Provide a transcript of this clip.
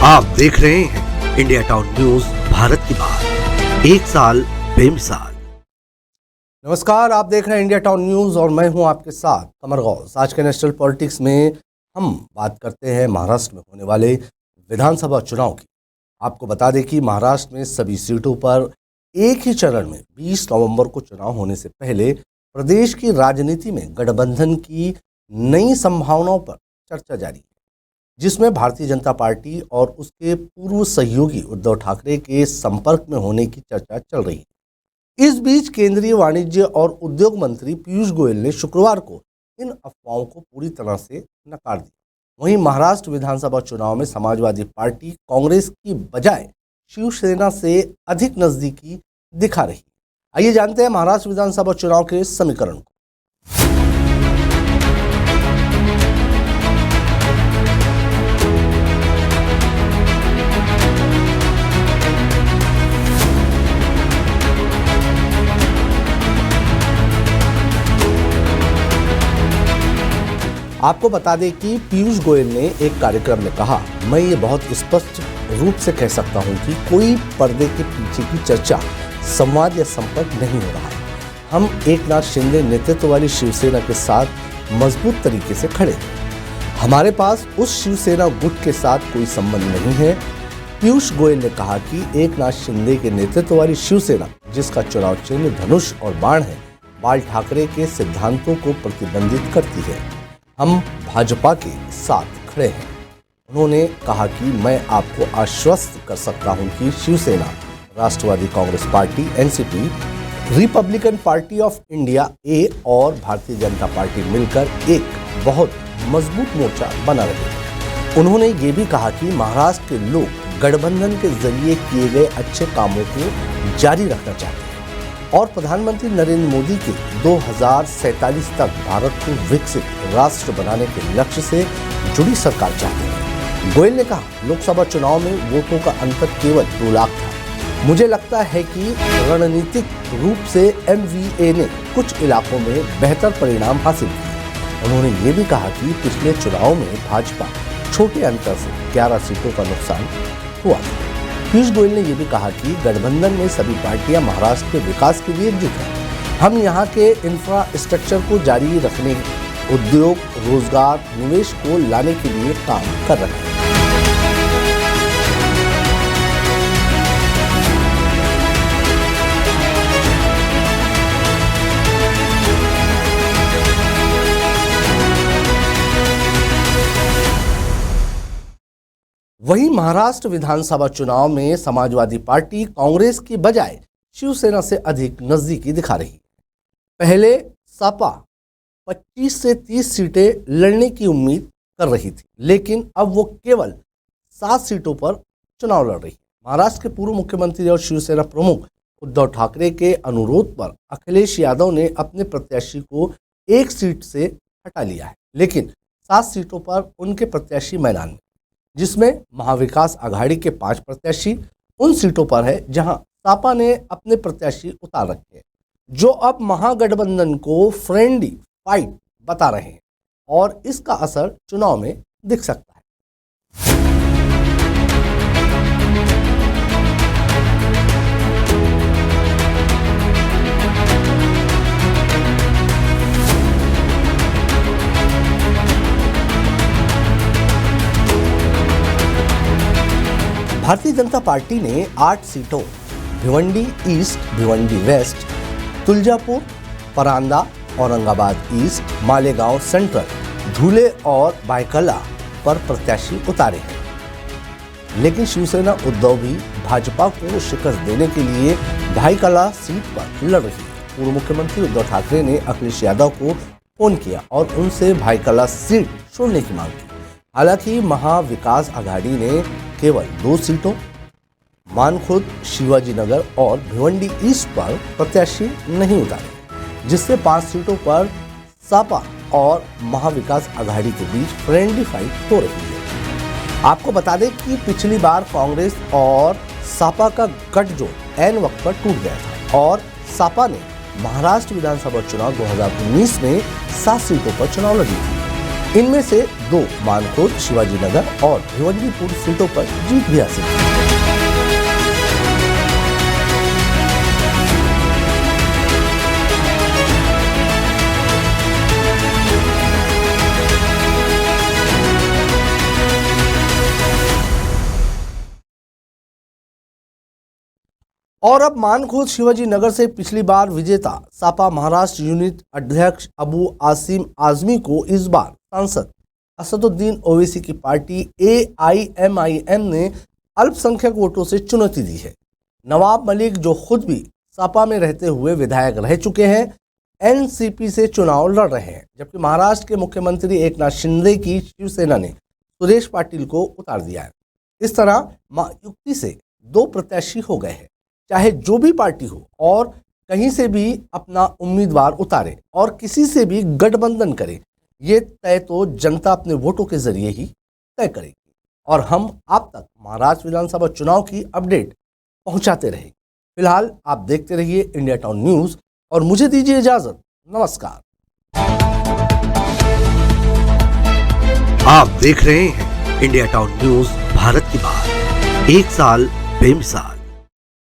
आप देख रहे हैं इंडिया टाउन न्यूज, भारत की बात, एक साल बेमिसाल। नमस्कार, आप देख रहे हैं इंडिया टाउन न्यूज और मैं हूं आपके साथ कमर गौस। आज के नेशनल पॉलिटिक्स में हम बात करते हैं महाराष्ट्र में होने वाले विधानसभा चुनाव की। आपको बता दें कि महाराष्ट्र में सभी सीटों पर एक ही चरण में 20 नवंबर को चुनाव होने से पहले प्रदेश की राजनीति में गठबंधन की नई संभावनाओं पर चर्चा जारी है, जिसमें भारतीय जनता पार्टी और उसके पूर्व सहयोगी उद्धव ठाकरे के संपर्क में होने की चर्चा चल रही है। इस बीच केंद्रीय वाणिज्य और उद्योग मंत्री पीयूष गोयल ने शुक्रवार को इन अफवाहों को पूरी तरह से नकार दिया। वहीं महाराष्ट्र विधानसभा चुनाव में समाजवादी पार्टी कांग्रेस की बजाय शिवसेना से अधिक नजदीकी दिखा रही है। आइए जानते हैं महाराष्ट्र विधानसभा चुनाव के समीकरण को। आपको बता दें कि पीयूष गोयल ने एक कार्यक्रम में कहा, मैं ये बहुत स्पष्ट रूप से कह सकता हूं कि कोई पर्दे के पीछे की चर्चा, संवाद या संपर्क नहीं हो रहा है। हम एकनाथ शिंदे नेतृत्व वाली शिवसेना के साथ मजबूत तरीके से खड़े हैं। हमारे पास उस शिवसेना गुट के साथ कोई संबंध नहीं है। पीयूष गोयल ने कहा कि एकनाथ शिंदे के नेतृत्व वाली शिवसेना, जिसका चुनाव चिन्ह धनुष और बाण है, बाल ठाकरे के सिद्धांतों को प्रतिबंधित करती है। हम भाजपा के साथ खड़े हैं। उन्होंने कहा कि मैं आपको आश्वस्त कर सकता हूं कि Shiv Sena, Rashtravadi Congress party NCP, republican party of India A और भारतीय जनता पार्टी मिलकर एक बहुत मजबूत मोर्चा बना रहे हैं। उन्होंने ये भी कहा कि महाराष्ट्र के लोग गठबंधन के जरिए किए गए अच्छे कामों को जारी रखना चाहते हैं और प्रधानमंत्री नरेंद्र मोदी के 2047 तक भारत को विकसित राष्ट्र बनाने के लक्ष्य से जुड़ी सरकार चाहते हैं। गोयल ने कहा, लोकसभा चुनाव में वोटों का अंतर केवल 2 लाख था। मुझे लगता है कि रणनीतिक रूप से एमवीए ने कुछ इलाकों में बेहतर परिणाम हासिल किए। उन्होंने ये भी कहा कि पिछले चुनाव में भाजपा छोटे अंतर से 11 सीटों का नुकसान हुआ था। पीयूष गोयल ने यह भी कहा कि गठबंधन में सभी पार्टियां महाराष्ट्र के विकास के लिए एकजुट हैं। हम यहां के इंफ्रास्ट्रक्चर को जारी रखने, उद्योग, रोजगार, निवेश को लाने के लिए काम कर रहे हैं। वहीं महाराष्ट्र विधानसभा चुनाव में समाजवादी पार्टी कांग्रेस की बजाय शिवसेना से अधिक नजदीकी दिखा रही है। पहले सपा 25 से 30 सीटें लड़ने की उम्मीद कर रही थी, लेकिन अब वो केवल 7 सीटों पर चुनाव लड़ रही है। महाराष्ट्र के पूर्व मुख्यमंत्री और शिवसेना प्रमुख उद्धव ठाकरे के अनुरोध पर अखिलेश यादव ने अपने प्रत्याशी को 1 सीट से हटा लिया है, लेकिन 7 सीटों पर उनके प्रत्याशी मैदान में, जिसमें महाविकास आघाड़ी के 5 प्रत्याशी उन सीटों पर है जहां सपा ने अपने प्रत्याशी उतार रखे हैं, जो अब महागठबंधन को फ्रेंडली फाइट बता रहे हैं और इसका असर चुनाव में दिख सकता है। भारतीय जनता पार्टी ने 8 सीटों Bhiwandi east, Bhiwandi west, Tuljapur, Paranda, Aurangabad east, Malegaon central, Dhule और भायखला पर प्रत्याशी उतारे हैं। लेकिन शिवसेना उद्धव भी भाजपा को शिकस्त देने के लिए भायखला सीट पर लड़ रही है। पूर्व मुख्यमंत्री उद्धव ठाकरे ने अखिलेश यादव को फोन किया और उनसे भायखला सीट छोड़ने की मांग की। हालांकि महाविकास आघाड़ी ने केवल 2 सीटों मानखुर्द, शिवाजीनगर और भिवंडी ईस्ट पर प्रत्याशी नहीं उतारे, जिससे 5 सीटों पर सपा और महाविकास आघाड़ी के बीच फ्रेंडली फाइट हो रही है। आपको बता दें कि पिछली बार कांग्रेस और सपा का गठजोड़ ऐन वक्त पर टूट गया था और सपा ने महाराष्ट्र विधानसभा चुनाव 2019 में 7 सीटों पर चुनाव लड़ी थी। इनमें से 2 मानकोट, शिवाजी नगर और भिवंडीपुर सीटों पर जीत भी हासिल की। और अब मानखुर्द शिवाजी नगर से पिछली बार विजेता सपा महाराष्ट्र यूनिट अध्यक्ष अबू आसिम आजमी को इस बार सांसद असदुद्दीन ओवैसी की पार्टी AIMIM ने अल्पसंख्यक वोटों से चुनौती दी है। नवाब मलिक, जो खुद भी सपा में रहते हुए विधायक रह चुके हैं, NCP से चुनाव लड़ रहे हैं, जबकि महाराष्ट्र के मुख्यमंत्री एकनाथ शिंदे की शिवसेना ने सुरेश पाटिल को उतार दिया है। इस तरह युक्ति से 2 प्रत्याशी हो गए हैं। चाहे जो भी पार्टी हो और कहीं से भी अपना उम्मीदवार उतारे और किसी से भी गठबंधन करे, ये तय तो जनता अपने वोटों के जरिए ही तय करेगी। और हम आप तक महाराष्ट्र विधानसभा चुनाव की अपडेट पहुंचाते रहेंगे। फिलहाल आप देखते रहिए इंडिया टाउन न्यूज और मुझे दीजिए इजाजत। नमस्कार। आप देख रहे हैं इंडिया टाउन न्यूज, भारत की बात, एक साल बेमिसाल।